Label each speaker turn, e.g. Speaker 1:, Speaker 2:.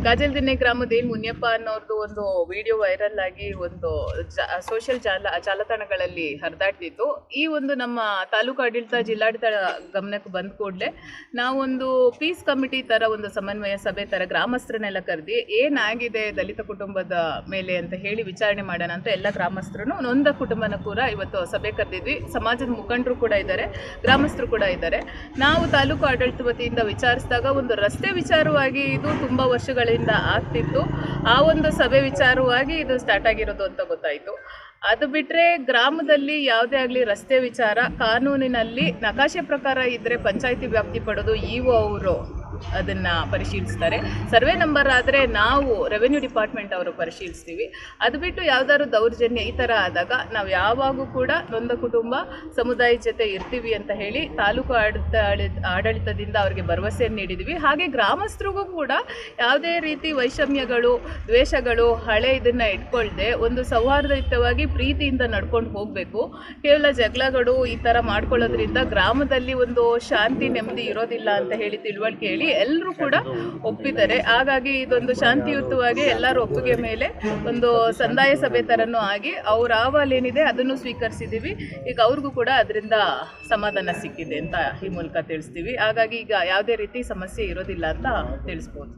Speaker 1: ಗಾಜಲ್ದಿನ್ನೆ ಗ್ರಾಮದ ಏನು ಮುನಿಯಪ್ಪ ಅನ್ನೋರ್ದು ಒಂದು ವಿಡಿಯೋ ವೈರಲ್ ಆಗಿ ಒಂದು ಸೋಷಿಯಲ್ ಜಾಲತಾಣಗಳಲ್ಲಿ ಹರಿದಾಡ್ತಿತ್ತು. ಈ ಒಂದು ನಮ್ಮ ತಾಲೂಕು ಆಡಳಿತ ಜಿಲ್ಲಾಡಳಿತ ಗಮನಕ್ಕೆ ಬಂದ ಕೂಡಲೇ ನಾವೊಂದು ಪೀಸ್ ಕಮಿಟಿ ಥರ ಒಂದು ಸಮನ್ವಯ ಸಭೆ ಥರ ಗ್ರಾಮಸ್ಥರನ್ನೆಲ್ಲ ಕರೆದು ಏನಾಗಿದೆ ದಲಿತ ಕುಟುಂಬದ ಮೇಲೆ ಅಂತ ಹೇಳಿ ವಿಚಾರಣೆ ಮಾಡೋಣ ಅಂತ ಎಲ್ಲ ಗ್ರಾಮಸ್ಥರು ನೊಂದ ಕುಟುಂಬನ ಕೂಡ ಇವತ್ತು ಸಭೆ ಕರೆದಿದ್ವಿ. ಸಮಾಜದ ಮುಖಂಡರು ಕೂಡ ಇದ್ದಾರೆ, ಗ್ರಾಮಸ್ಥರು ಕೂಡ ಇದ್ದಾರೆ. ನಾವು ತಾಲೂಕು ಆಡಳಿತ ವತಿಯಿಂದ ವಿಚಾರಿಸಿದಾಗ ಒಂದು ರಸ್ತೆ ವಿಚಾರವಾಗಿ ಇದು ತುಂಬ ವರ್ಷಗಳಿಂದ ಆಗ್ತಿತ್ತು. ಆ ಒಂದು ಸಭೆ ವಿಚಾರವಾಗಿ ಇದು ಸ್ಟಾರ್ಟ್ ಆಗಿರೋದು ಅಂತ ಗೊತ್ತಾಯಿತು. ಅದು ಬಿಟ್ಟರೆ ಗ್ರಾಮದಲ್ಲಿ ಯಾವುದೇ ಆಗಲಿ ರಸ್ತೆ ವಿಚಾರ ಕಾನೂನಿನಲ್ಲಿ ನಕಾಶೆ ಪ್ರಕಾರ ಇದ್ದರೆ ಪಂಚಾಯಿತಿ ವ್ಯಾಪ್ತಿ ಪಡೋದು ಇಒ ಅವರು ಅದನ್ನು ಪರಿಶೀಲಿಸ್ತಾರೆ. ಸರ್ವೆ ನಂಬರ್ ಆದರೆ ನಾವು ರೆವೆನ್ಯೂ ಡಿಪಾರ್ಟ್ಮೆಂಟ್ ಅವರು ಪರಿಶೀಲಿಸ್ತೀವಿ. ಅದು ಬಿಟ್ಟು ಯಾವುದಾದ್ರು ದೌರ್ಜನ್ಯ ಈ ಥರ ಆದಾಗ ನಾವು ಯಾವಾಗೂ ಕೂಡ ನೊಂದ ಕುಟುಂಬ ಸಮುದಾಯ ಜೊತೆ ಇರ್ತೀವಿ ಅಂತ ಹೇಳಿ ತಾಲೂಕು ಆಡಳಿತದಿಂದ ಅವರಿಗೆ ಭರವಸೆಯನ್ನು ನೀಡಿದ್ವಿ. ಹಾಗೆ ಗ್ರಾಮಸ್ಥರಿಗೂ ಕೂಡ ಯಾವುದೇ ರೀತಿ ವೈಷಮ್ಯಗಳು, ದ್ವೇಷಗಳು, ಹಳೆ ಇದನ್ನು ಇಟ್ಕೊಳ್ದೆ ಒಂದು ಸೌಹಾರ್ದಯುತವಾಗಿ ಪ್ರೀತಿಯಿಂದ ನಡ್ಕೊಂಡು ಹೋಗಬೇಕು. ಕೇವಲ ಜಗಳಗಳು ಈ ಥರ ಮಾಡ್ಕೊಳ್ಳೋದ್ರಿಂದ ಗ್ರಾಮದಲ್ಲಿ ಒಂದು ಶಾಂತಿ ನೆಮ್ಮದಿ ಇರೋದಿಲ್ಲ ಅಂತ ಹೇಳಿ ತಿಳುವಳಿಕೆ ಹೇಳಿ ಎಲ್ಲರೂ ಕೂಡ ಒಪ್ಪಿದ್ದಾರೆ. ಹಾಗಾಗಿ ಇದೊಂದು ಶಾಂತಿಯುತವಾಗಿ ಎಲ್ಲರೂ ಒಪ್ಪಿಗೆ ಮೇಲೆ ಒಂದು ಸಂದಾಯ ಸಭೆ ಥರನೂ ಆಗಿ ಅವ್ರ ಅಹವಾಲು ಏನಿದೆ ಅದನ್ನು ಸ್ವೀಕರಿಸಿದ್ದೀವಿ. ಈಗ ಅವ್ರಿಗೂ ಕೂಡ ಅದರಿಂದ ಸಮಾಧಾನ ಸಿಕ್ಕಿದೆ ಅಂತ ಈ ಮೂಲಕ ತಿಳಿಸ್ತೀವಿ. ಹಾಗಾಗಿ ಈಗ ಯಾವುದೇ ರೀತಿ ಸಮಸ್ಯೆ ಇರೋದಿಲ್ಲ ಅಂತ ತಿಳಿಸ್ಬೋದು.